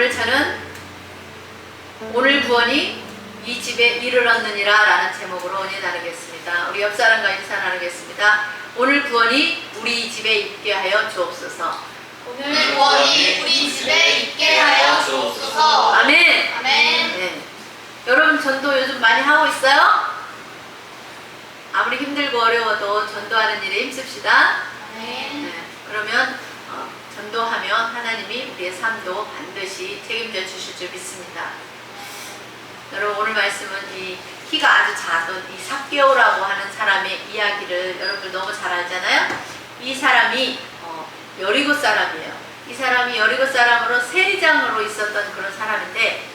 오늘 저는 오늘 구원이 이 집에 이르렀느니라 라는 제목으로 은혜 나누겠습니다. 우리 옆 사람과 인사 나누겠습니다. 오늘 구원이 우리 집에 있게 하여 주옵소서. 오늘 구원이 우리 집에 있게 하여 주옵소서. 아멘. 아멘. 네. 여러분 전도 요즘 많이 하고 있어요? 아무리 힘들고 어려워도 전도하는 일에 힘씁시다. 아멘. 네. 그러면 전도하면 하나님이 우리의 삶도 반드시 책임져 주실 줄 믿습니다. 여러분 오늘 말씀은 이 키가 아주 작은 이 삭개오라고 하는 사람의 이야기를 여러분들 너무 잘 알잖아요. 이 사람이 여리고 사람이에요. 이 사람이 여리고 사람으로 세리장으로 있었던 그런 사람인데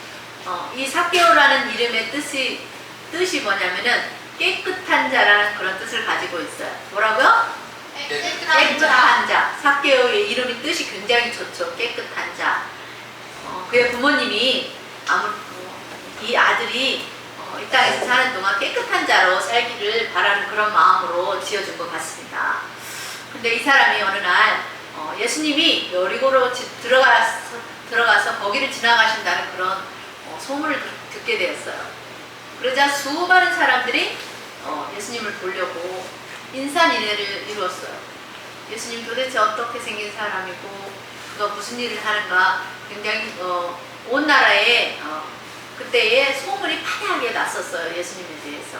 이 삭개오라는 이름의 뜻이 뭐냐면은 깨끗한 자라는 그런 뜻을 가지고 있어요. 뭐라고요? 깨끗한 자. 삭개오의 이름의 뜻이 굉장히 좋죠. 깨끗한 자. 그의 부모님이 이 아들이 이 땅에서 사는 동안 깨끗한 자로 살기를 바라는 그런 마음으로 지어준 것 같습니다. 근데 이 사람이 어느 날 예수님이 여리고로 들어가서 거기를 지나가신다는 그런 소문을 듣게 되었어요. 그러자 수많은 사람들이 예수님을 보려고 인산인해를 이루었어요. 예수님 도대체 어떻게 생긴 사람이고 그가 무슨 일을 하는가 굉장히 온 나라에 그때의 소문이 파다하게 났었어요. 예수님에 대해서.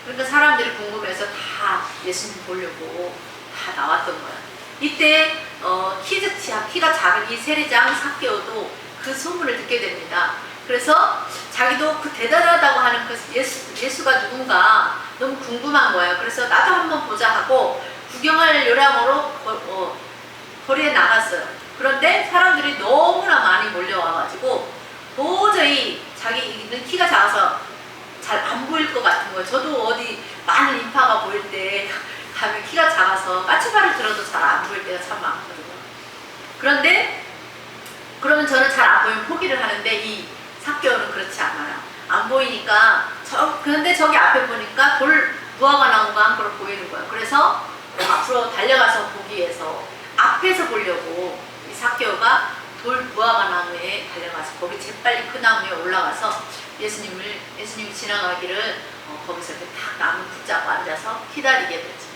그러니까 사람들이 궁금해서 다 예수님 보려고 다 나왔던 거예요. 이때 키가 작은 이 세리장 삭개오도 그 소문을 듣게 됩니다. 그래서 자기도 그 대단하다고 하는 그 예수가 누군가 너무 궁금한 거예요. 그래서 나도 한번 보자 하고 구경할 요량으로 거리에 나갔어요. 그런데 사람들이 너무나 많이 몰려와가지고 도저히 자기는 키가 작아서 잘 안 보일 것 같은 거예요. 저도 어디 많은 인파가 보일 때 가면 키가 작아서 까치발을 들어도 잘 안 보일 때가 참 많거든요. 그런데 그러면 저는 잘 안 보이면 포기를 하는데 이 삭개오는 그렇지 않아요. 안 보이니까 그런데 저기 앞에 보니까 돌 무화과 나무가 한 그릇 보이는 거예요. 그래서 앞으로 달려가서 보기 위해서 앞에서 보려고 이 삭개오가 돌 무화과 나무에 달려가서 거기 재빨리 그 나무에 올라가서 예수님이 지나가기를 거기서 이렇게 딱 나무 붙잡고 앉아서 기다리게 되죠.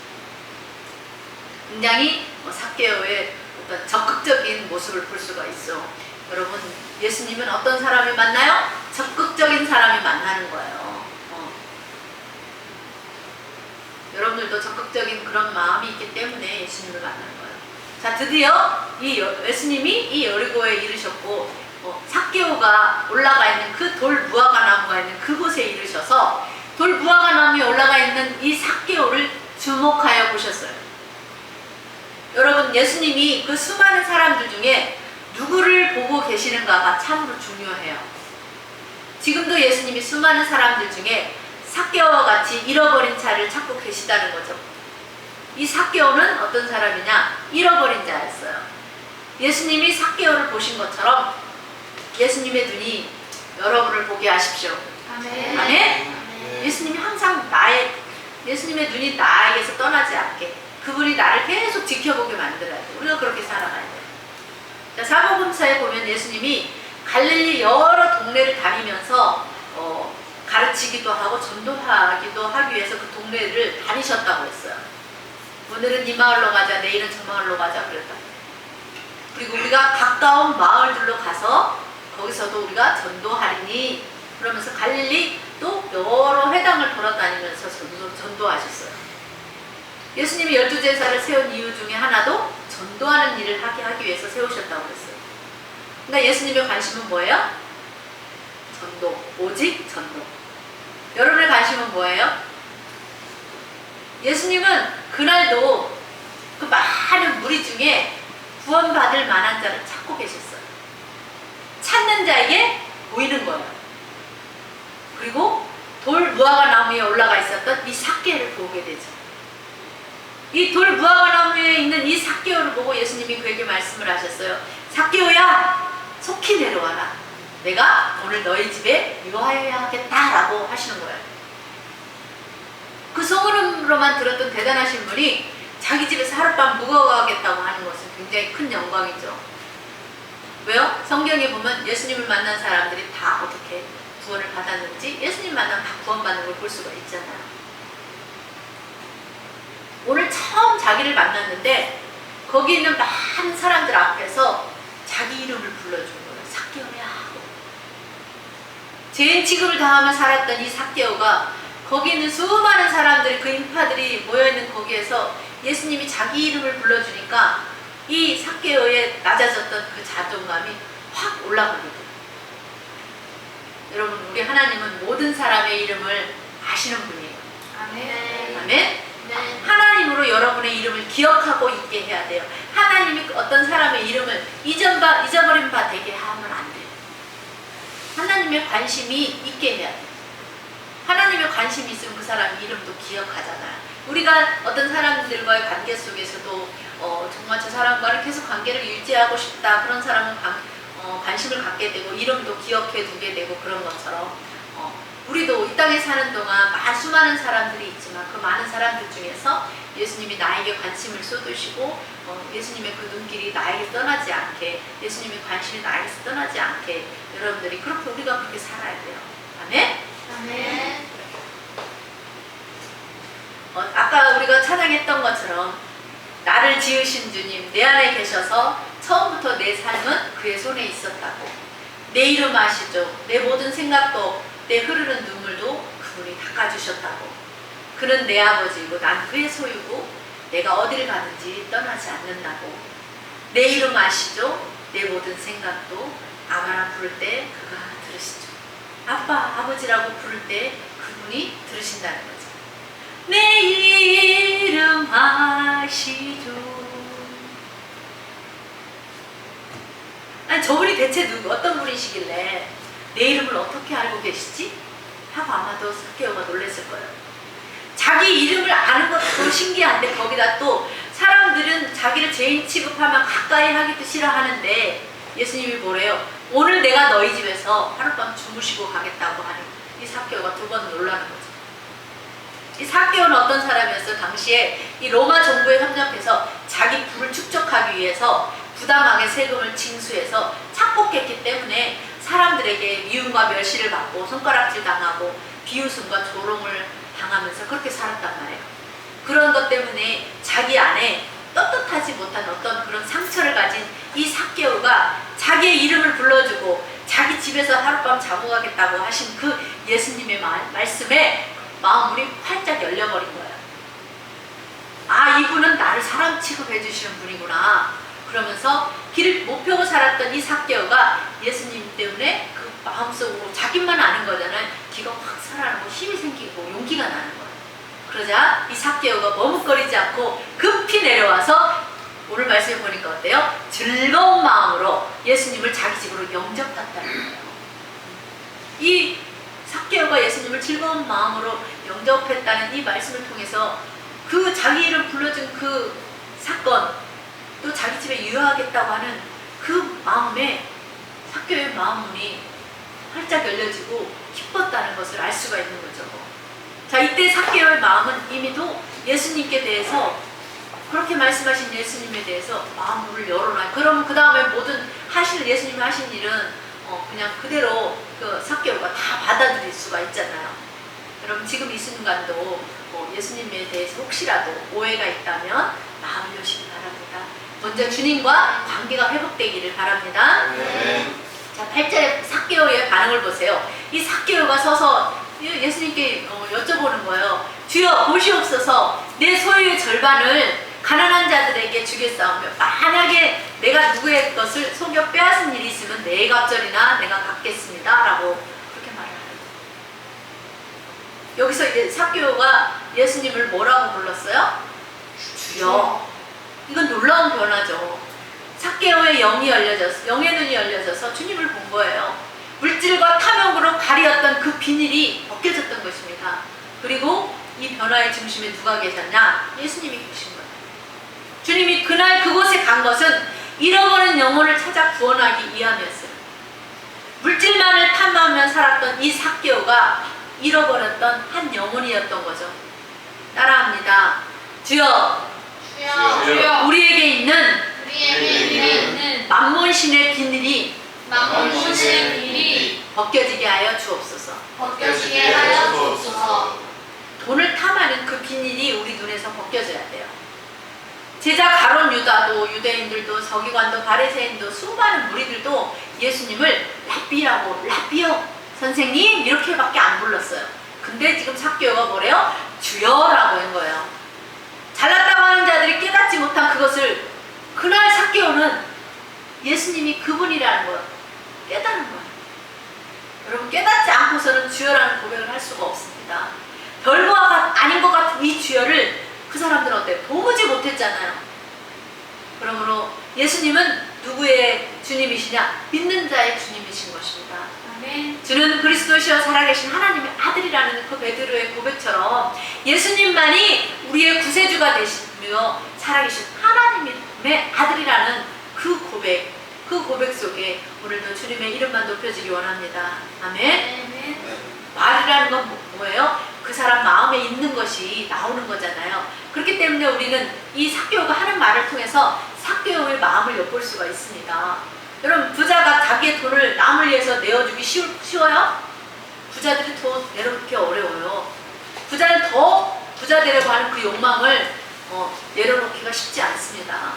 굉장히 삭개오의 어떤 적극적인 모습을 볼 수가 있어. 여러분 예수님은 어떤 사람을 만나요? 적극적인 사람이 만나는 거예요. 여러분들도 적극적인 그런 마음이 있기 때문에 예수님을 만나는 거예요. 자, 드디어 이 예수님이 이 여리고에 이르셨고 삭개오가 올라가 있는 그 돌 무화과 나무가 있는 그곳에 이르셔서 돌 무화과 나무에 올라가 있는 이 삭개오를 주목하여 보셨어요. 여러분 예수님이 그 수많은 사람들 중에 누구를 보고 계시는가가 참으로 중요해요. 지금도 예수님이 수많은 사람들 중에 삭개오와 같이 잃어버린 자를 찾고 계시다는 거죠. 이 삭개오는 어떤 사람이냐? 잃어버린 자였어요. 예수님이 삭개오를 보신 것처럼 예수님의 눈이 여러분을 보게 하십시오. 아멘. 아멘? 예수님이 항상 예수님의 눈이 나에게서 떠나지 않게 그분이 나를 계속 지켜보게 만들어야 돼요. 우리가 그렇게 살아가야 돼요. 자, 사복음서에 보면 예수님이 갈릴리 여러 동네를 다니면서 가르치기도 하고 전도하기도 하기 위해서 그 동네를 다니셨다고 했어요. 오늘은 이 마을로 가자, 내일은 저 마을로 가자 그랬다. 그리고 우리가 가까운 마을들로 가서 거기서도 우리가 전도하리니 그러면서 갈릴리 또 여러 회당을 돌아다니면서 전도하셨어요. 예수님이 12제사를 세운 이유 중에 하나도 전도하는 일을 하기 위해서 세우셨다고 했어요. 그러니까 예수님의 관심은 뭐예요? 전도, 오직 전도. 여러분의 관심은 뭐예요? 예수님은 그날도 그 많은 무리 중에 구원받을 만한 자를 찾고 계셨어요. 찾는 자에게 보이는 거예요. 그리고 돌 무화과 나무에 올라가 있었던 이 삭개오를 보게 되죠. 이 돌 무화과 나무에 있는 이 삭개오를 보고 예수님이 그에게 말씀을 하셨어요. 삭개오야, 속히 내려와라. 내가 오늘 너희 집에 유하여야겠다라고 하시는 거예요. 그 소문으로만 들었던 대단하신 분이 자기 집에서 하룻밤 묵어가겠다고 하는 것은 굉장히 큰 영광이죠. 왜요? 성경에 보면 예수님을 만난 사람들이 다 어떻게 구원을 받았는지 예수님 만나면 다 구원받는 걸 볼 수가 있잖아요. 오늘 처음 자기를 만났는데 거기 있는 많은 사람들 앞에서 자기 이름을 불러준 거예요. 삭개오야 하고. 죄인 취급을 당하며 살았던 이 삭개오가 거기 있는 수많은 사람들이 그 인파들이 모여있는 거기에서 예수님이 자기 이름을 불러주니까 이 삭개오의 낮아졌던 그 자존감이 확 올라가게 돼요. 여러분, 우리 하나님은 모든 사람의 이름을 아시는 분이에요. 아멘. 아멘? 네. 하나님으로 여러분의 이름을 기억하고 있게 해야 돼요. 하나님이 어떤 사람의 이름을 잊어버린 바 되게 하면 안 돼요. 하나님의 관심이 있게 해야 돼요. 하나님의 관심이 있으면 그 사람 이름도 기억하잖아요. 우리가 어떤 사람들과의 관계 속에서도 정말 저 사람과는 계속 관계를 유지하고 싶다. 그런 사람은 관심을 갖게 되고 이름도 기억해 두게 되고 그런 것처럼 우리도 이 땅에 사는 동안 수많은 사람들이 있지만 그 많은 사람들 중에서 예수님이 나에게 관심을 쏟으시고 예수님의 그 눈길이 나에게 떠나지 않게, 예수님의 관심이 나에게서 떠나지 않게 여러분들이 그렇게 우리가 그렇게 살아야 돼요. 아멘? 아멘. 아까 우리가 찬양했던 것처럼 나를 지으신 주님 내 안에 계셔서 처음부터 내 삶은 그의 손에 있었다고, 내 이름 아시죠? 내 모든 생각도 내 흐르는 눈물도 그분이 닦아주셨다고, 그는 내 아버지이고 난 그의 소유고 내가 어디를 가든지 떠나지 않는다고, 내 이름 아시죠? 내 모든 생각도 아바라 부를 때 그가 들으시죠. 아빠, 아버지라고 부를 때 그분이 들으신다는 거죠. 내 이름 아시죠? 아니, 저분이 대체 어떤 분이시길래 내 이름을 어떻게 알고 계시지? 하고 아마도 삭개오가 놀랐을 거예요. 자기 이름을 아는 것도 신기한데 거기다 또 사람들은 자기를 죄인 취급하면 가까이 하기도 싫어하는데 예수님이 뭐래요? 오늘 내가 너희 집에서 하룻밤 주무시고 가겠다고 하는 이 삭개오가 두 번 놀라는 거죠. 이 삭개오는 어떤 사람이었어요? 당시에 이 로마 정부에 협력해서 자기 부를 축적하기 위해서 부당하게 세금을 징수해서 착복했기 때문에 사람들에게 미움과 멸시를 받고 손가락질 당하고 비웃음과 조롱을 당하면서 그렇게 살았단 말이에요. 그런 것 때문에 자기 안에 떳떳하지 못한 어떤 그런 상처를 가진 이 삭개오가 자기의 이름을 불러주고 자기 집에서 하룻밤 자고 가겠다고 하신 그 예수님의 말씀에 마음이 활짝 열려버린 거예요. 아, 이분은 나를 사람 취급해 주시는 분이구나. 그러면서 길을 못 펴고 살았던 이 삭개오가 예수님 때문에 그 마음속으로 자기만 아는 거잖아요. 기가 확 살아나고 힘이 생기고 용기가 나는 거예요. 그러자 이 삭개오가 머뭇거리지 않고 급히 내려와서 오늘 말씀해 보니까 어때요? 즐거운 마음으로 예수님을 자기 집으로 영접했다는 거예요. 이 삭개오가 예수님을 즐거운 마음으로 영접했다는 이 말씀을 통해서 그 자기 이름 불러준 그 사건, 또 자기 집에 유효하겠다고 하는 그 마음에 삭개오의 마음문이 활짝 열려지고 기뻤다는 것을 알 수가 있는 거죠. 자, 이때 삭개오의 마음은 이미도 예수님께 대해서 그렇게 말씀하신 예수님에 대해서 마음문을 열어놔요. 그러면 그 다음에 모든 예수님이 하신 일은 그냥 그대로 그 삭개오가 다 받아들일 수가 있잖아요. 여러분, 지금 이 순간도 예수님에 대해서 혹시라도 오해가 있다면 마음을 여시기 바랍니다. 먼저 주님과 관계가 회복되기를 바랍니다. 네. 자, 8절에 삭개오의 반응을 보세요. 이 삭개오가 서서 예수님께 여쭤보는 거예요. 주여, 보시옵소서, 내 소유의 절반을 가난한 자들에게 주겠사오며 만약에 내가 누구의 것을 속여 빼앗은 일이 있으면 네 갑절이나 내가 갚겠습니다 라고 그렇게 말을 해요. 여기서 이제 삭개오가 예수님을 뭐라고 불렀어요? 주여. 이건 놀라운 변화죠. 삭개오의 영의 눈이 열려져서 주님을 본 거예요. 물질과 탐욕으로 가리었던 그 비닐이 벗겨졌던 것입니다. 그리고 이 변화의 중심에 누가 계셨냐? 예수님이 계신 거예요. 주님이 그날 그곳에 간 것은 잃어버린 영혼을 찾아 구원하기 위함이었어요. 물질만을 탐하며 살았던 이 삭개오가 잃어버렸던 한 영혼이었던 거죠. 따라합니다. 주여, 주여, 주여, 우리에게 있는 우리에게 있는 만몬신의 비늘이 만몬신의 비밀이 벗겨지게 하여 주옵소서. 벗겨지게 하여 주옵소서. 돈을 탐하는 그 비닐이 우리 눈에서 벗겨져야 돼요. 제자 가론 유다도, 유대인들도, 서기관도, 바리새인도, 수많은 무리들도 예수님을 랍비라고, 랍비요 선생님 이렇게밖에 안 불렀어요. 근데 지금 삭개오가 뭐래요? 주여라고 한 거예요. 잘났다고 하는 자들이 깨닫지 못한 그것을 그날 삭개오는 예수님이 그분이라는 걸 깨닫는 거예요. 여러분, 깨닫지 않고서는 주여라는 고백을 할 수가 없습니다. 별거가 아닌 것 같은 이 주여를 그 사람들은 어때요? 도무지 못했잖아요. 그러므로 예수님은 누구의 주님이시냐? 믿는 자의 주님이신 것입니다. 아멘. 주는 그리스도시여 살아계신 하나님의 아들이라는 그 베드로의 고백처럼 예수님만이 우리의 구세주가 되시며 살아계신 하나님의 아들이라는 그 고백 속에 오늘도 주님의 이름만 높여지기 원합니다. 아멘. 아멘. 말이라는 건 뭐예요? 그 사람 마음에 있는 것이 나오는 거잖아요. 그렇기 때문에 우리는 이 삭개오가 하는 말을 통해서 삭개오의 마음을 엿볼 수가 있습니다. 여러분, 부자가 자기의 돈을 남을 위해서 내어주기 쉬워요? 부자들이 더 내려놓기 어려워요. 부자는 더 부자 되려고 하는 그 욕망을 내려놓기가 쉽지 않습니다.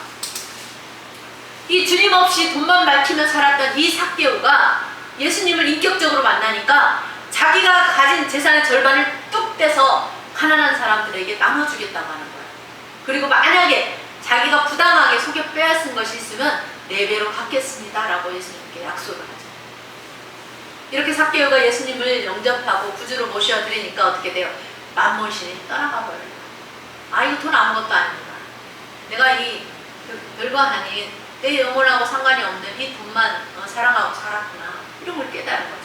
이 주님 없이 돈만 밝히며 살았던 이 삭개오가 예수님을 인격적으로 만나니까 자기가 가진 재산의 절반을 뚝 떼서 가난한 사람들에게 나눠주겠다고 하는 거예요. 그리고 만약에 자기가 부당하게 속여 빼앗은 것이 있으면 4배로 갚겠습니다 라고 예수님께 약속을 하죠. 이렇게 삭개오가 예수님을 영접하고 구주로 모셔드리니까 어떻게 돼요? 만몬신이 떠나가 버려요. 아, 이거 돈 아무것도 아닙니다. 내가 이 별거 아닌 내 영혼하고 상관이 없는 이 돈만 사랑하고 살았구나, 이런 걸 깨달은 거죠.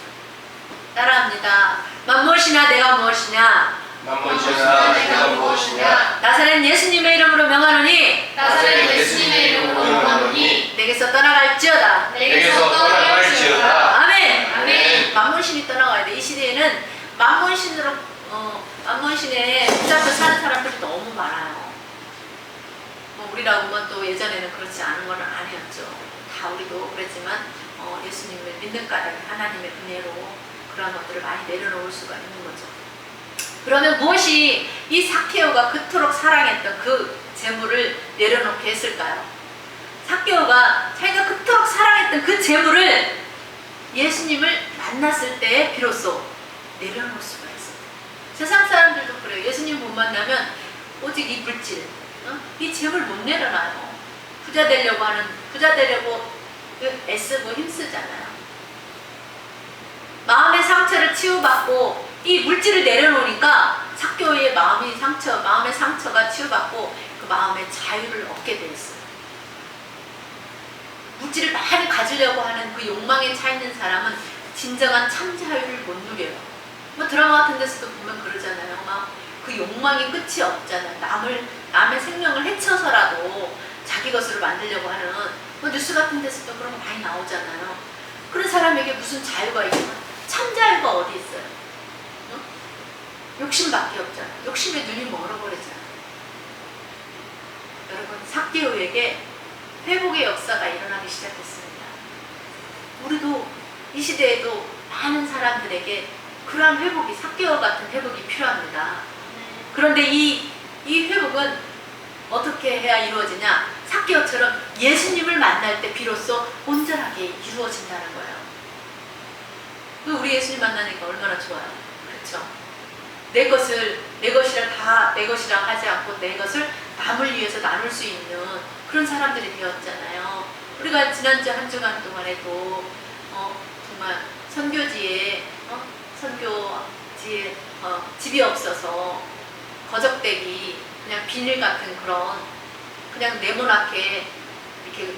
따라합니다. 만무엇이냐 내가 무엇이냐? 만몬신아 내가 무엇이냐? 나사렛 예수님의 이름으로 명하노니 나사렛 예수님의 이름으로 명하노니 내게서 떠나갈지어다. 내게서 떠나갈지어다. 아멘. 아멘. 만몬신이 떠나가야 돼. 이 시대에는 만몬신으로 만몬신에 붙잡혀 사는 사람들이 너무 많아요. 우리라고만 또 예전에는 그렇지 않은 건 아니었죠. 다 우리도 그랬지만 예수님을 믿는 까닭에 하나님의 은혜로 그런 것들을 많이 내려놓을 수가 있는 거죠. 그러면 무엇이 이 삭개오가 그토록 사랑했던 그 재물을 내려놓게 했을까요? 삭개오가 자기가 그토록 사랑했던 그 재물을 예수님을 만났을 때 비로소 내려놓을 수가 있어요. 세상 사람들도 그래요. 예수님 못 만나면 오직 이 물질, 이 재물 못 내려놔요. 부자 되려고 애쓰고 힘쓰잖아요. 마음의 상처를 치유받고 이 물질을 내려놓으니까 삭개오의 마음의 상처가 치유받고 그 마음의 자유를 얻게 돼 있어요. 물질을 많이 가지려고 하는 그 욕망에 차 있는 사람은 진정한 참 자유를 못 누려요. 드라마 같은 데서도 보면 그러잖아요. 막 그 욕망이 끝이 없잖아요. 남의 생명을 해쳐서라도 자기 것으로 만들려고 하는 뉴스 같은 데서도 그런 거 많이 나오잖아요. 그런 사람에게 무슨 자유가 있나? 참 자유가 어디 있어요? 욕심밖에 없잖아요. 욕심에 눈이 멀어버리잖아요. 여러분, 삭개오에게 회복의 역사가 일어나기 시작했습니다. 우리도 이 시대에도 많은 사람들에게 그러한 회복이, 삭개오 같은 회복이 필요합니다. 그런데 이 회복은 어떻게 해야 이루어지냐? 삭개오처럼 예수님을 만날 때 비로소 온전하게 이루어진다는 거예요. 우리 예수님 만나니까 얼마나 좋아요. 그렇죠? 내 것이라 다 내 것이라 하지 않고 내 것을 남을 위해서 나눌 수 있는 그런 사람들이 되었잖아요. 우리가 지난주 한 주간 동안에도 정말 선교지에 집이 없어서 거적대기, 그냥 비닐 같은 그런 그냥 네모나게 이렇게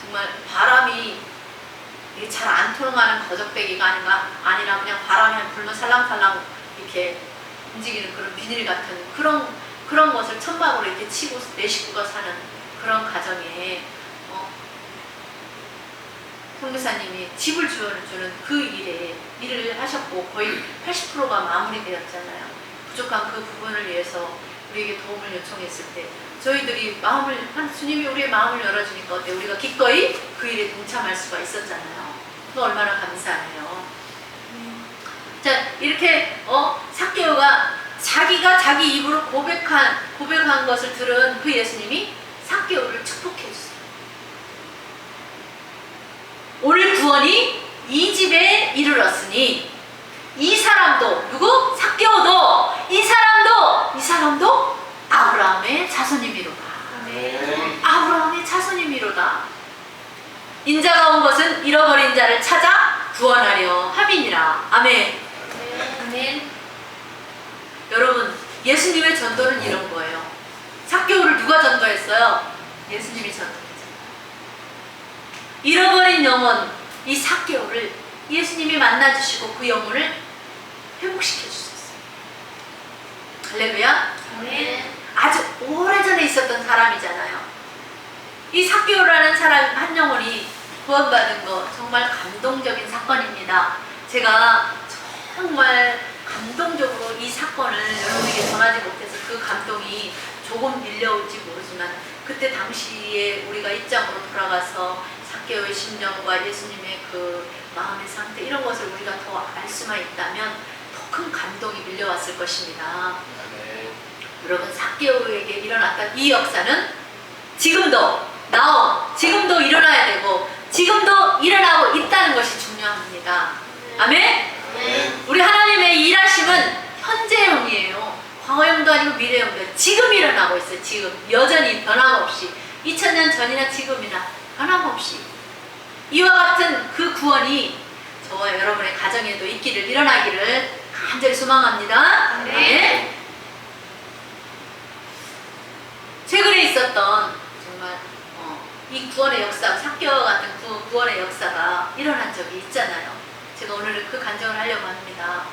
정말 바람이 잘 안 통하는 거적대기가 아니라 그냥 바람이 불면 살랑살랑 이렇게 움직이는 그런 비닐 같은 그런 것을 천막으로 이렇게 치고 내 식구가 사는 그런 가정에 선교사님이 집을 주는 그 일을 하셨고 거의 80%가 마무리되었잖아요. 부족한 그 부분을 위해서 우리에게 도움을 요청했을 때 저희들이 주님이 우리의 마음을 열어주니까 어때? 우리가 기꺼이 그 일에 동참할 수가 있었잖아요. 그 얼마나 감사해요. 자, 이렇게 삭개오가 자기가 자기 입으로 고백한 것을 들은 그 예수님이 삭개오를 축복해 주세요. 오늘 구원이 이 집에 이르렀으니 이 사람도 누구? 삭개오도 이 사람도 아브라함의 자손임이로다. 아브라함의 자손임이로다. 인자가 온 것은 잃어버린 자를 찾아 구원하려 함이니라. 아멘. 아멘. 여러분, 예수님의 전도는 이런 거예요. 삭개오를 누가 전도했어요? 예수님이 전도했잖아요. 잃어버린 영혼, 이 삭개오를 예수님이 만나주시고 그 영혼을 회복시켜 주셨어요. 할렐루야. 아멘. 아주 오래전에 있었던 사람이잖아요. 이 삭개오라는 사람 한 영혼이 구원받은 거 정말 감동적인 사건입니다. 제가 정말 감동적으로 이 사건을 여러분에게 전하지 못해서 그 감동이 조금 밀려올지 모르지만 그때 당시에 우리가 입장으로 돌아가서 삭개오의 심정과 예수님의 그 마음의 상태 이런 것을 우리가 더 알 수만 있다면 더 큰 감동이 밀려왔을 것입니다. 여러분, 삭개오에게 일어났던 이 역사는 지금도 일어나야 되고 지금도 일어나고 있다는 것이 중요합니다. 아멘? 우리 하나님의 일하심은 현재형이에요. 과거형도 아니고 미래형도 지금 일어나고 있어요. 지금 여전히 변함없이 2000년 전이나 지금이나 변함없이 이와 같은 그 구원이 저와 여러분의 가정에도 있기를 일어나기를 간절히 소망합니다. 아멘. 최근에 있었던 정말 이 구원의 역사, 삭개오와 같은 구원의 역사가 일어난 적이 있잖아요. 제가 오늘은 그 간증을 하려고 합니다.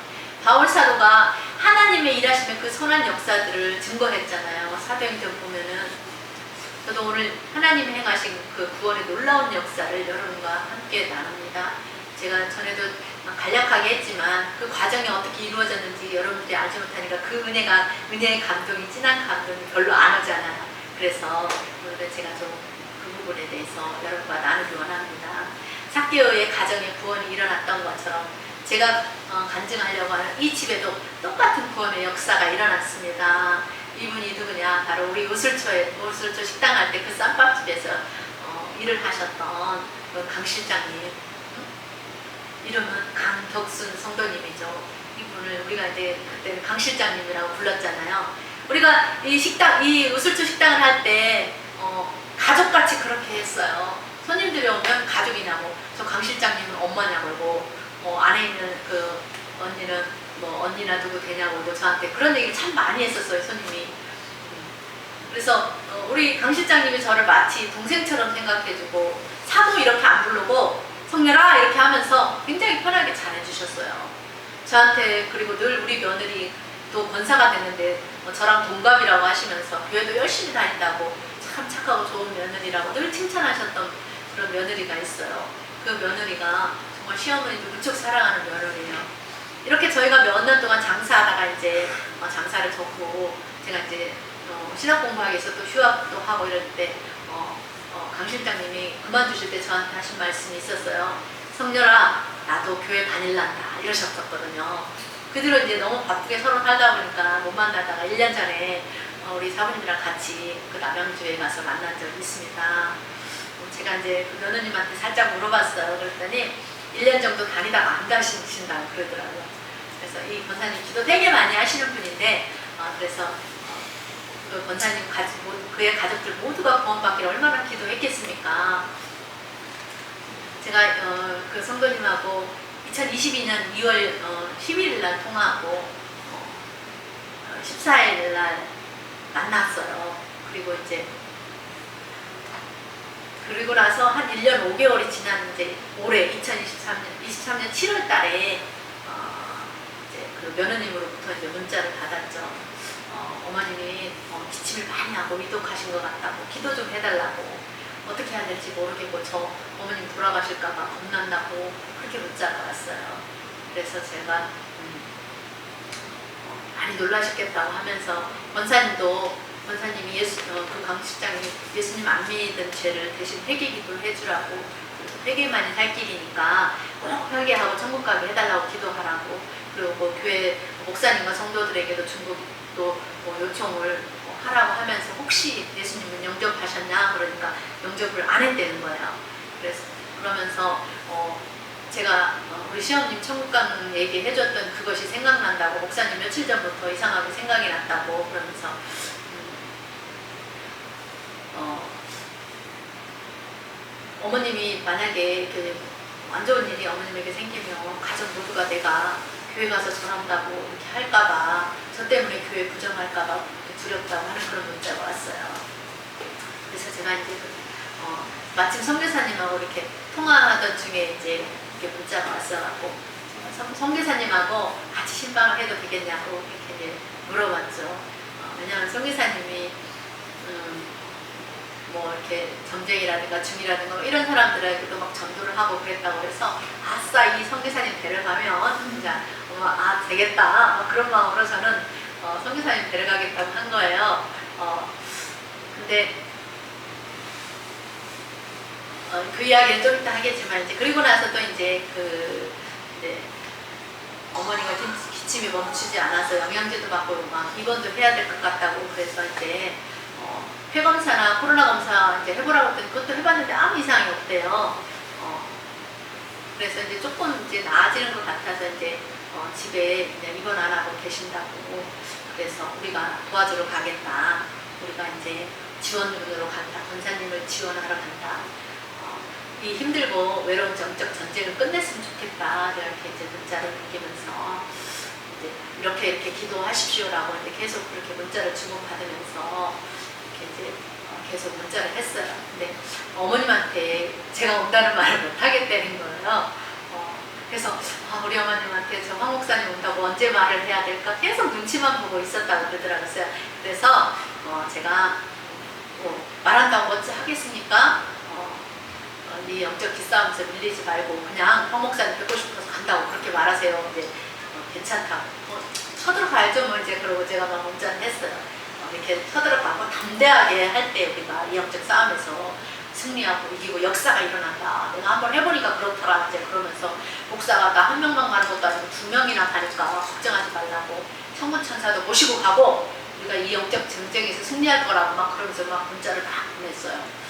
바울 사도가 하나님의 일하심의 그 선한 역사들을 증거했잖아요. 사도행전 보면은 저도 오늘 하나님이 행하신 그 구원의 놀라운 역사를 여러분과 함께 나눕니다. 제가 전에도 간략하게 했지만 그 과정이 어떻게 이루어졌는지 여러분들이 알지 못하니까 그 은혜의 감동이 진한 감동이 별로 안 오잖아요. 그래서 오늘은 제가 좀 그 부분에 대해서 여러분과 나누기 원합니다. 삭개오의 가정에 구원이 일어났던 것처럼 제가 간증하려고 하는 이 집에도 똑같은 구원의 역사가 일어났습니다. 이분이 누구냐? 바로 우리 우슬초 식당 할 때 그 쌈밥집에서 일을 하셨던 강 실장님. 이름은 강덕순 성도님이죠. 이분을 우리가 이제 그때는 강 실장님이라고 불렀잖아요. 우리가 이 우슬초 식당을 할 때 가족같이 그렇게 했어요. 손님들이 오면 가족이냐고, 저 강 실장님은 엄마냐고, 안에 있는 그 언니는 뭐 언니나 누구 되냐고 저한테 그런 얘기를 참 많이 했었어요, 손님이. 그래서 우리 강 실장님이 저를 마치 동생처럼 생각해주고 사모 이렇게 안 부르고 성렬아 이렇게 하면서 굉장히 편하게 잘해주셨어요. 저한테. 그리고 늘 우리 며느리 또 권사가 됐는데 저랑 동갑이라고 하시면서 교회도 열심히 다닌다고 참 착하고 좋은 며느리라고 늘 칭찬하셨던 그런 며느리가 있어요. 그 며느리가 정말 시어머니도 무척 사랑하는 며느리예요. 이렇게 저희가 몇 년 동안 장사하다가 이제 장사를 접고 제가 이제 신학 공부하기 위해서 또 휴학도 하고 이럴 때 강 실장님이 그만두실 때 저한테 하신 말씀이 있었어요. 성렬아, 나도 교회 다닐란다 이러셨었거든요. 그 뒤로 이제 너무 바쁘게 서로 살다 보니까 못 만나다가 1년 전에 우리 사부님이랑 같이 그 남양주에 가서 만난 적이 있습니다. 제가 이제 그 며느님한테 살짝 물어봤어요. 그랬더니 1년 정도 다니다가 안 가신다고 그러더라고요. 그래서 이 권사님 기도 되게 많이 하시는 분인데 그래서 그 권사님 그의 가족들 모두가 구원받기를 얼마나 기도했겠습니까? 제가 그 성도님하고 2022년 2월 11일 날 통화하고 14일 날 만났어요. 그리고 나서 한 1년 5개월이 지난 이제 올해 2023년 7월 달에 이제 그 며느님으로부터 이제 문자를 받았죠. 어머님이 기침을 많이 하고 위독하신 것 같다고 기도 좀 해달라고, 어떻게 해야 될지 모르겠고 저 어머님 돌아가실까봐 겁난다고 그렇게 문자가 왔어요. 그래서 제가 많이 많이 놀라셨겠다고 하면서 권사님이 그 강식장이 예수님 안 믿은 죄를 대신 회개기도 해주라고, 회개만이 살 길이니까 꼭 회개하고 천국 가게 해달라고 기도하라고, 그리고 뭐 교회 목사님과 성도들에게도 중보도 요청을 하라고 하면서 혹시 예수님은 영접하셨냐 그러니까 영접을 안 했다는 거예요. 그러면서 제가 우리 시험님 천국 가는 얘기 해줬던 그것이 생각난다고, 목사님 며칠 전부터 이상하게 생각이 났다고 그러면서 어머님이 만약에 안 좋은 일이 어머님에게 생기면 가족 모두가 내가 교회 가서 전한다고 이렇게 할까봐, 저 때문에 교회 부정할까봐 두렵다고 하는 그런 문자가 왔어요. 그래서 제가 이제 마침 선교사님하고 이렇게 통화하던 중에 이제 이렇게 문자가 왔어갖고 선교사님하고 같이 신방을 해도 되겠냐고 이렇게 이제 물어봤죠. 왜냐하면 선교사님이 뭐 이렇게 점쟁이라든가 중이라든가 뭐 이런 사람들에게도 막 전도를 하고 그랬다고 그래서 아싸 이 선교사님 데려가면 진짜 되겠다 그런 마음으로 저는 선교사님 데려가겠다고 한 거예요. 근데 그 이야기는 좀 이따 하겠지만 이제 그리고 나서 또 이제 이제 어머니가 기침이 멈추지 않아서 영양제도 받고 막 입원도 해야 될 것 같다고 그래서 이제 폐검사나 코로나 검사 이제 해보라고 했더니 그것도 해봤는데 아무 이상이 없대요. 그래서 이제 조금 이제 나아지는 것 같아서 이제 집에 그냥 입원 안 하고 계신다고, 그래서 우리가 도와주러 가겠다. 우리가 이제 지원으로 간다. 권사님을 지원하러 간다. 이 힘들고 외로운 정적 전쟁을 끝냈으면 좋겠다. 이렇게 이제 문자를 남기면서 이제 이렇게 기도하십시오라고 이제 계속 그렇게 문자를 주고받으면서 이제 계속 문자를 했어요. 근데 어머님한테 제가 온다는 말을 못 하겠다는 거예요. 그래서 우리 어머님한테 저 황 목사님 온다고 언제 말을 해야 될까 계속 눈치만 보고 있었다고 그러더라고요. 그래서 제가 말한다고 어찌 하겠습니까? 네 영적 기싸움에서 밀리지 말고 그냥 황 목사님 뵙고 싶어서 간다고 그렇게 말하세요. 이제 괜찮다고 쳐들어가야죠 뭐 이제 그러고 제가 막 문자를 했어요. 이렇게 쳐들어가고 담대하게 할 때 우리가 이 영적 싸움에서 승리하고 이기고 역사가 일어난다. 내가 한번 해보니까 그렇더라. 이제 그러면서 목사가 나 한 명만 가는 것도 아니고 2명이나 가니까 걱정하지 말라고 천군 천사도 모시고 가고 우리가 이 영적 전쟁에서 승리할 거라고 막 그러면서 막 문자를 막 보냈어요.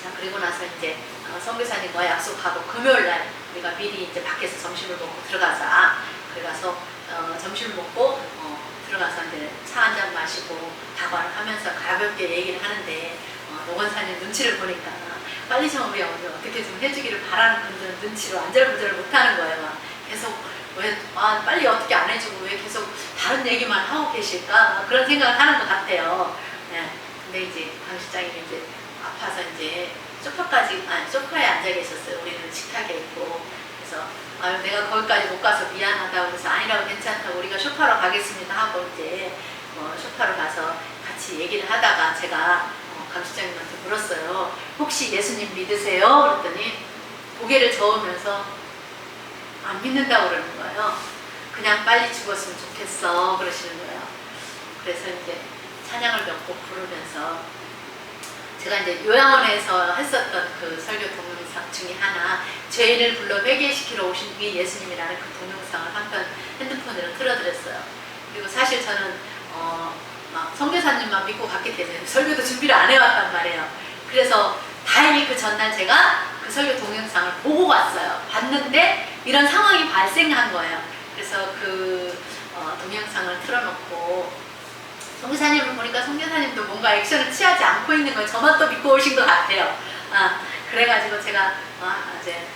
자, 그리고 나서 이제 선교사님과 약속하고 금요일날 우리가 미리 이제 밖에서 점심을 먹고 들어가자. 그래서 점심을 먹고 들어가서 이제 차 한 잔 마시고 다과를 하면서 가볍게 얘기를 하는데 노건사님 눈치를 보니까 빨리 좀 우리 어떻게 좀 해주기를 바라는 그런 눈치로 안절부절 못하는 거예요. 막 계속 왜 빨리 어떻게 안 해주고 왜 계속 다른 얘기만 하고 계실까 그런 생각을 하는 것 같아요. 네. 근데 이제 강 실장님이 이제 아파서 이제 소파에 앉아 계셨어요. 우리는 식탁에 있고. 그래서 내가 거기까지 못 가서 미안하다고 그래서 아니라고 괜찮다고 우리가 소파로 가겠습니다 하고 이제 소파로 가서 같이 얘기를 하다가 제가 강 실장님한테 물었어요. 혹시 예수님 믿으세요? 그랬더니 고개를 저으면서 안 믿는다고 그러는 거예요. 그냥 빨리 죽었으면 좋겠어 그러시는 거예요. 그래서 이제 찬양을 몇 곡 부르면서 제가 이제 요양원에서 했었던 그 설교 동영상 중에 하나 죄인을 불러 회개시키러 오신 이 예수님이라는 그 동영상을 한편 핸드폰으로 틀어드렸어요. 그리고 사실 저는 막 선교사님만 믿고 갔기 때문에 설교도 준비를 안 해왔단 말이에요. 그래서 다행히 그 전날 제가 그 설교 동영상을 보고 갔어요. 봤는데 이런 상황이 발생한 거예요. 그래서 그 동영상을 틀어놓고 선교사님을 보니까 선교사님도 뭔가 액션을 취하지 않고 있는 걸 저만 또 믿고 오신 것 같아요. 그래가지고 제가 이제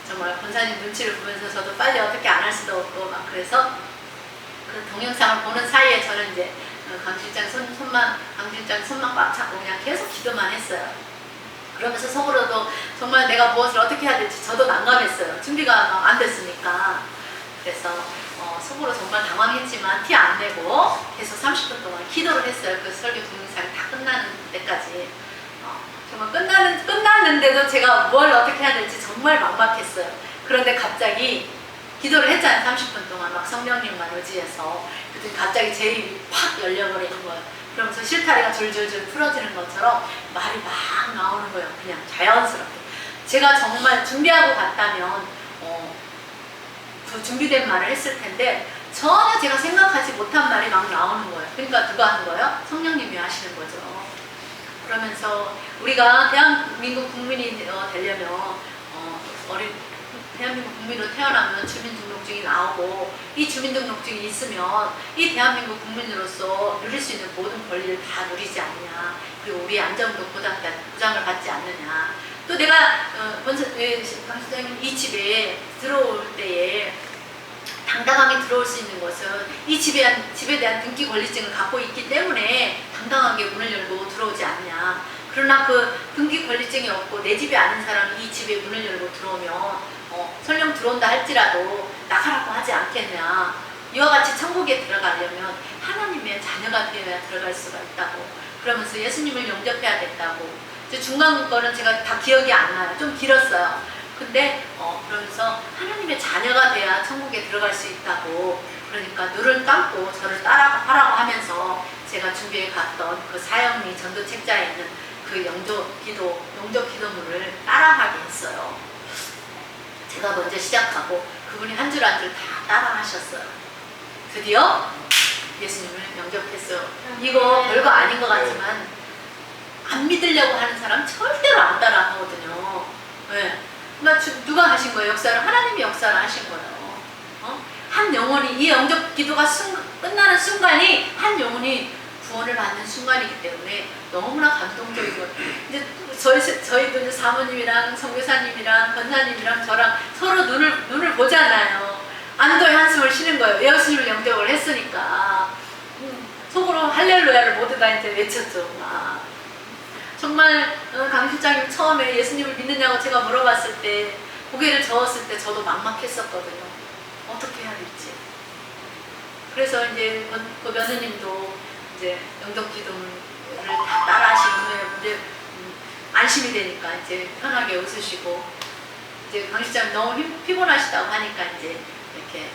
정말 권사님 눈치를 보면서 저도 빨리 어떻게 안 할 수도 없고 막 그래서 그 동영상을 보는 사이에 저는 이제 강 실장 손만 꽉 잡고 그냥 계속 기도만 했어요. 그러면서 속으로도 정말 내가 무엇을 어떻게 해야 될지 저도 난감했어요. 준비가 안 됐으니까. 그래서 속으로 정말 당황했지만 티 안 내고 계속 30분 동안 기도를 했어요. 그 설교 동영상이 다 끝나는 때까지. 정말 끝났는데도 제가 뭘 어떻게 해야 될지 정말 막막했어요. 그런데 갑자기 기도를 했잖아요. 30분 동안 막 성령님만 의지해서. 그때 갑자기 제 입이 팍 열려버리는 거예요. 그러면서 실타래가 줄줄줄 풀어지는 것처럼 말이 막 나오는 거예요. 그냥 자연스럽게. 제가 정말 준비하고 갔다면 그 준비된 말을 했을 텐데 전혀 제가 생각하지 못한 말이 막 나오는 거예요. 그러니까 누가 한 거예요? 성령님이 하시는 거죠. 그러면서 우리가 대한민국 국민이 되려면 대한민국 국민으로 태어나면 주민등록증이 나오고 이 주민등록증이 있으면 이 대한민국 국민으로서 누릴 수 있는 모든 권리를 다 누리지 않느냐. 그리고 우리 안전도 보장을 받지 않느냐. 또 내가 강 소장님 이 집에 들어올 때에 당당하게 들어올 수 있는 것은 이 집에 대한 등기 권리증을 갖고 있기 때문에 당당하게 문을 열고 들어오지 않냐. 그러나 그 등기 권리증이 없고 내 집에 아는 사람이 이 집에 문을 열고 들어오면 설령 들어온다 할지라도 나가라고 하지 않겠냐. 이와 같이 천국에 들어가려면 하나님의 자녀가 되어야 들어갈 수가 있다고. 그러면서 예수님을 영접해야 된다고. 중간 거는 제가 다 기억이 안 나요. 좀 길었어요. 근데 그러면서 하나님의 자녀가 돼야 천국에 들어갈 수 있다고. 그러니까 눈을 감고 저를 따라하라고 하면서 제가 준비해 갔던 그 사형리 전도 책자에 있는 그 영접 기도문을 따라하게 했어요. 제가 먼저 시작하고 그분이 한 줄 한 줄 다 따라하셨어요. 드디어 예수님을 영접했어요. 이거 별거 아닌 것 같지만 안 믿으려고 하는 사람 절대로 안 따라하거든요. 네. 누가 하신 거예요? 역사를? 하나님이 역사를 하신 거예요. 한 영혼이, 이 영접 기도가 끝나는 순간이 한 영혼이 구원을 받는 순간이기 때문에 너무나 감동적이고, 이제 저희도 이제 사모님이랑 선교사님이랑 권사님이랑 저랑 서로 눈을 보잖아요. 안도의 한숨을 쉬는 거예요. 예수님을 영접을 했으니까. 속으로 할렐루야를 모두가 이제 외쳤죠. 정말 강 실장님 처음에 예수님을 믿느냐고 제가 물어봤을 때 고개를 저었을 때 저도 막막했었거든요. 어떻게 해야 될지. 그래서 이제 그 며느님도 이제 영접 기도를 다 따라하신 후에 이제 안심이 되니까 이제 편하게 웃으시고, 이제 강 실장님 너무 피곤하시다고 하니까 이제 이렇게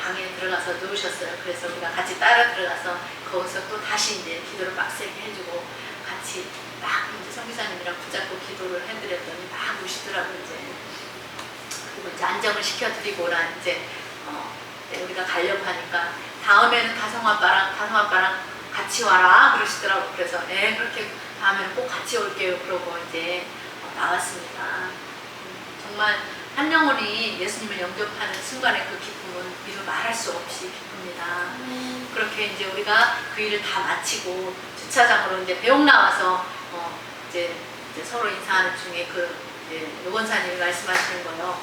방에 들어가서 누우셨어요. 그래서 우리가 같이 따라 들어가서 거기서 또 다시 이제 기도를 빡세게 해주고 같이 막 이제 선교사님이랑 붙잡고 기도를 해드렸더니 막 우시더라고요. 그리고 이제 안정을 시켜드리고라 이제 우리가 가려고 하니까 다음에는 다성 아빠랑 같이 와라 그러시더라고. 그래서 그렇게 다음에는 꼭 같이 올게요. 그러고 이제 나왔습니다. 정말 한 영혼이 예수님을 영접하는 순간의 그 기쁨은 이루 말할 수 없이 기쁩니다. 그렇게 이제 우리가 그 일을 다 마치고 주차장으로 이제 배웅 나와서 이제 서로 인사하는 중에 요 권사님이 말씀하시는 거예요.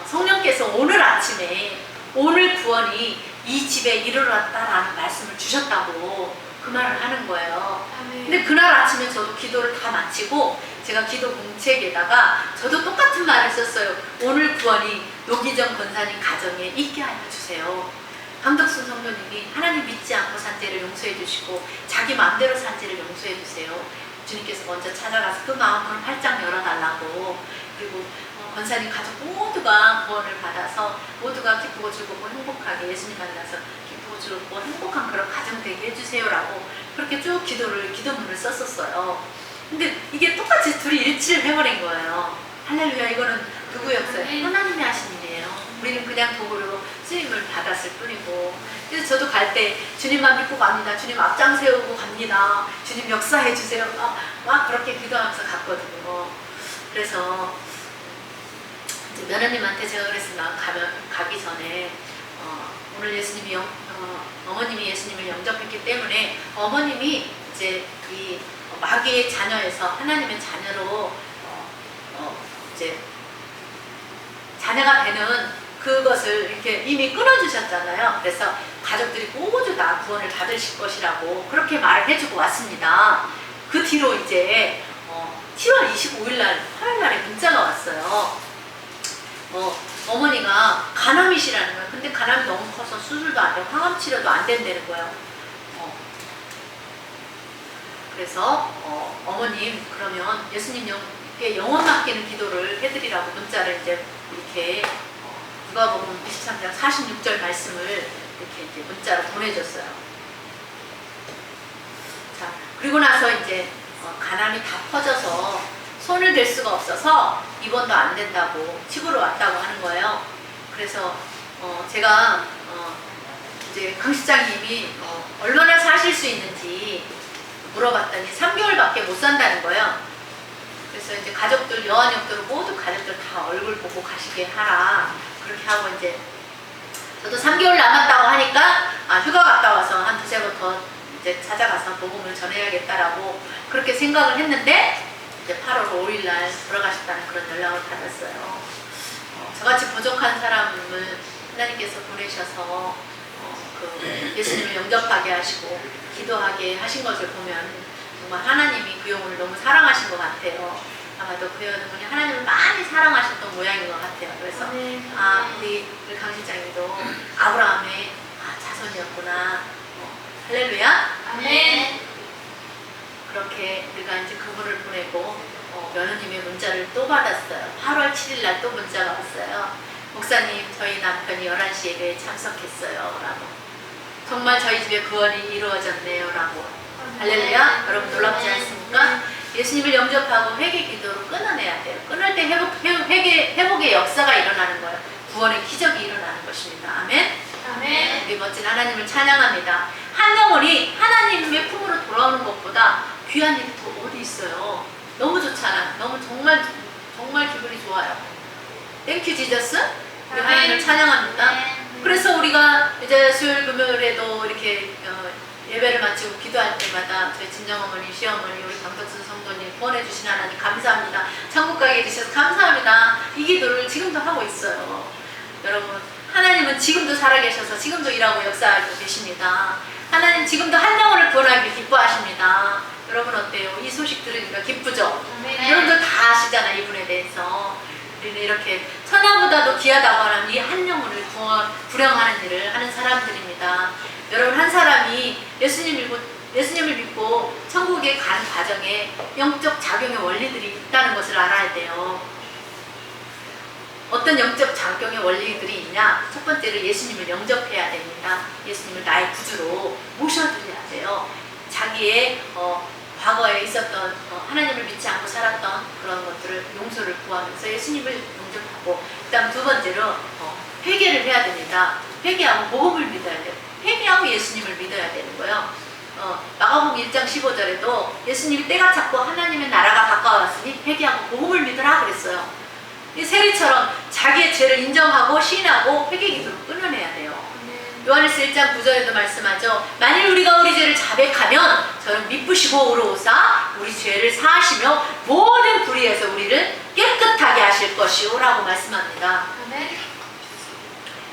성령께서 오늘 아침에 오늘 구원이 이 집에 이르렀다라는 말씀을 주셨다고 그 말을 하는 거예요. 근데 그날 아침에 저도 기도를 다 마치고 제가 기도 공책에다가 저도 똑같은 말을 썼어요. 오늘 구원이 노기정 권사님 가정에 있게 하여 주세요. 강덕순 성도님이 하나님 믿지 않고 산 죄를 용서해 주시고 자기 마음대로 산 죄를 용서해 주세요. 주님께서 먼저 찾아가서 그 마음을 활짝 열어달라고. 그리고 권사님 가족 모두가 구원을 받아서 모두가 기쁘고 즐겁고 행복하게 예수님 만나서 기쁘고 즐겁고 행복한 그런 가정 되게 해주세요라고 그렇게 쭉 기도문을 썼었어요. 근데 이게 똑같이 둘이 일치를 해버린 거예요. 할렐루야. 이거는 누구의 역사예요? 하나님이 하신 일이에요. 우리는 그냥 도구로 쓰임을 받았을 뿐이고. 그래서 저도 갈 때 주님만 믿고 갑니다. 주님 앞장 세우고 갑니다. 주님 역사해 주세요. 막 그렇게 기도하면서 갔거든요. 그래서 이제 며느님한테 제가 그랬습니다. 가기 전에 오늘 예수님이 어머님이 예수님을 영접했기 때문에 어머님이 이제 이 마귀의 자녀에서 하나님의 자녀로 이제 자녀가 되는 그것을 이렇게 이미 끊어주셨잖아요. 그래서 가족들이 모두 다 구원을 받으실 것이라고 그렇게 말을 해주고 왔습니다. 그 뒤로 이제 7월 25일 날 화요일 날에 문자가 왔어요. 어머니가 간암이시라는 거예요. 근데 간암이 너무 커서 수술도 안 되고 항암 치료도 안 된다는 거예요. 그래서 어머님 그러면 예수님께 영원 맡기는 기도를 해드리라고 문자를 이제 이렇게 누가복음 23장 46절 말씀을 이렇게 이제 문자로 보내줬어요. 자, 그리고 나서 이제 가난이 다 퍼져서 손을 댈 수가 없어서 입원도 안 된다고 집으로 왔다고 하는 거예요. 그래서 제가 이제 강 시장님이 얼마나 사실 수 있는지 물어봤더니 3개월밖에 못 산다는 거예요. 그래서 이제 가족들, 여한역들 모두 가족들 다 얼굴 보고 가시게 하라 그렇게 하고 이제 저도 3개월 남았다고 하니까 휴가 갔다 와서 한 두세 번 더 이제 찾아가서 복음을 전해야겠다라고 그렇게 생각을 했는데 이제 8월 5일 날 돌아가셨다는 그런 연락을 받았어요. 저같이 부족한 사람을 하나님께서 보내셔서 그 예수님을 영접하게 하시고 기도하게 하신 것을 보면 정말 하나님이 그 영혼을 너무 사랑하신 것 같아요. 아마도 그 여러분이 하나님을 많이 사랑하셨던 모양인 것 같아요. 그래서 우리 강 실장님도 아브라함의 자손이었구나. 할렐루야. 아멘. 그렇게 우리가 이제 그분을 보내고 며느님의 문자를 또 받았어요. 8월 7일 날 또 문자가 왔어요. 목사님, 저희 남편이 11시 예배에 참석했어요. 라고. 정말 저희 집에 구원이 이루어졌네요. 라고. 할렐루야. 여러분 놀랍지 않습니까? 예수님을 영접하고 회개 기도로 끊어내야 돼요. 끊을 때 회복의 역사가 일어나는 거예요. 구원의 기적이 일어나는 것입니다. 아멘. 아멘. 우리 멋진 하나님을 찬양합니다. 한 영혼이 하나님의 품으로 돌아오는 것보다 귀한 일이 더 어디 있어요. 너무 좋잖아. 너무 정말 기분이 좋아요. 땡큐 지저스. 우리 하나님을 찬양합니다. 그래서 우리가 이제 수요일 금요일에도 이렇게 예배를 마치고 기도할 때마다 저희 친정어머니, 시어머니, 우리 강덕순 성도님 구원해주신 하나님 감사합니다. 천국 가게 해주셔서 감사합니다. 이 기도를 지금도 하고 있어요. 여러분, 하나님은 지금도 살아계셔서 지금도 일하고 역사하고 계십니다. 하나님 지금도 한 영혼을 구원하기 기뻐하십니다. 여러분 어때요? 이 소식 들으니까 기쁘죠? 네. 여러분들 다 아시잖아요. 이분에 대해서. 우리는 이렇게 천하보다도 귀하다고 하는 이 한 영혼을 구령하는 일을 하는 사람들입니다. 여러분 한 사람이 예수님을 믿고 천국에 가는 과정에 영적 작용의 원리들이 있다는 것을 알아야 돼요. 어떤 영적 작용의 원리들이 있냐? 첫 번째로 예수님을 영접해야 됩니다. 예수님을 나의 구주로 모셔드려야 돼요. 자기의 과거에 있었던 하나님을 믿지 않고 살았던 그런 것들을 용서를 구하면서 예수님을 영접하고, 그 다음 두 번째로 회개를 해야 됩니다. 회개하고 복음을 믿어야 돼요. 회개하고 예수님을 믿어야 되는 거예요. 마가복음 1장 15절에도 예수님이 때가 찼고 하나님의 나라가 가까웠으니 회개하고 복음을 믿으라 그랬어요. 이 세리처럼 자기의 죄를 인정하고 시인하고 회개 기도로 끊어내야 돼요. 요한일서 1장 9절에도 말씀하죠. 만일 우리가 우리 죄를 자백하면 저는 미쁘시고 의로우사 우리 죄를 사하시며 모든 불의에서 우리를 깨끗하게 하실 것이오 라고 말씀합니다.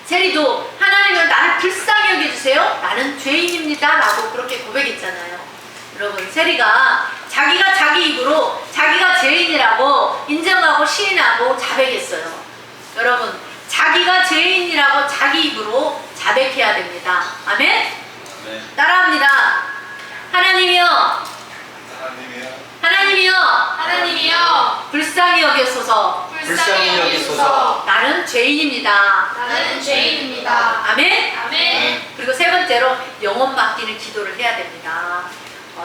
세리도 하나님은 나를 불쌍히 여겨주세요. 나는 죄인입니다 라고 그렇게 고백했잖아요. 여러분, 세리가 자기가 자기 입으로 자기가 죄인이라고 인정하고 시인하고 자백했어요. 여러분, 자기가 죄인이라고 자기 입으로 자백해야 됩니다. 아멘? 네. 따라합니다. 하나님이여, 하나님이여, 하나님이여 불쌍히 여기소서. 불쌍히 여기소서. 나는 죄인입니다. 나는 죄인입니다. 아멘? 아멘. 그리고 세 번째로 영혼 맡기는 기도를 해야 됩니다.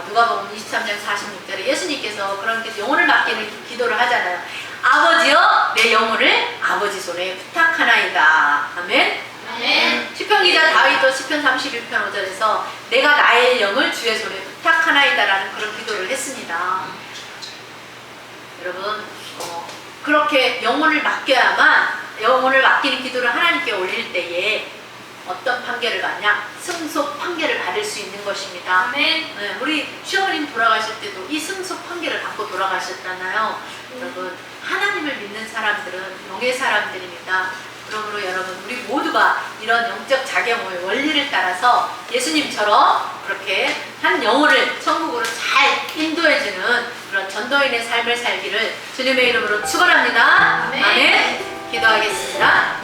누가복음 23장 46절에 예수님께서 그런 영혼을 맡기는 기도를 하잖아요. 아버지여, 내 영혼을 아버지 손에 부탁하나이다. 아멘. 아멘. 시편 기자 다윗도 시편 31편 5절에서 내가 나의 영을 주의 손에 부탁하나이다라는 그런 기도를 했습니다. 여러분, 그렇게 영혼을 맡기는 기도를 하나님께 올릴 때에 어떤 판결을 받냐? 승소 판결을 받을 수 있는 것입니다. 아멘. 네, 우리 시어머님 돌아가실 때도 이 승소 판결을 받고 돌아가셨잖아요. 여러분, 하나님을 믿는 사람들은 영의 사람들입니다. 그러므로 여러분, 우리 모두가 이런 영적 작용의 원리를 따라서 예수님처럼 그렇게 한 영혼을 천국으로 잘 인도해주는 그런 전도인의 삶을 살기를 주님의 이름으로 축원합니다. 아멘. 아멘. 기도하겠습니다.